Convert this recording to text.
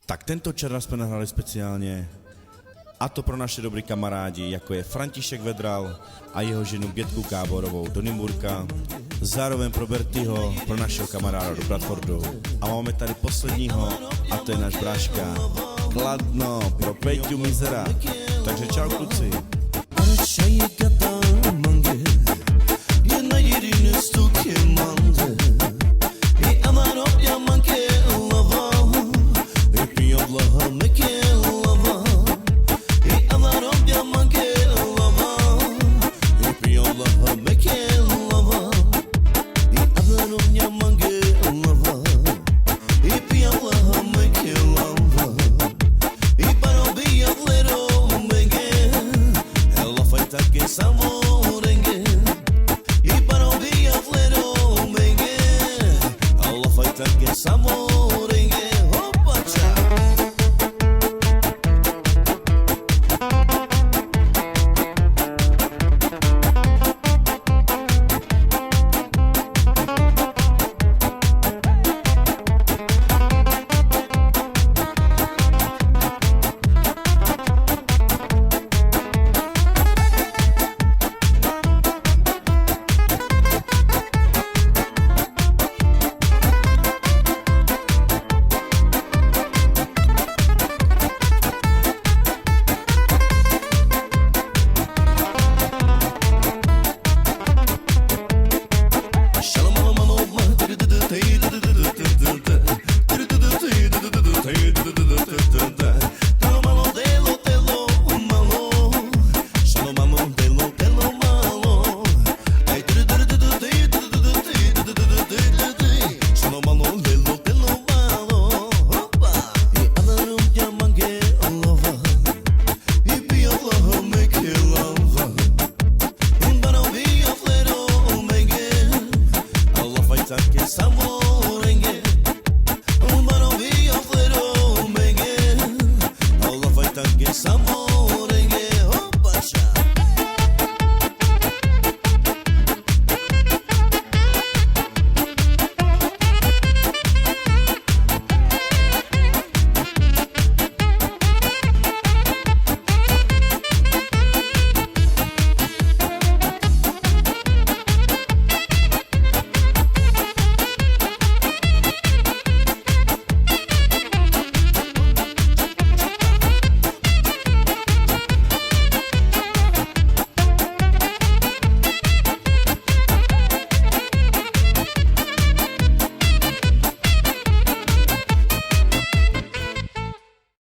Tak tento červ jsme nahrali speciálně, a to pro naše dobrý kamarádi, jako je František Vedral a jeho ženu Bětku Káborovou do Nymburka, zároveň pro Bertyho, pro našeho kamaráda do Bradfordu. A máme tady posledního, a to je náš bráška Kladno pro Peťu Mizera. Takže čau kluci.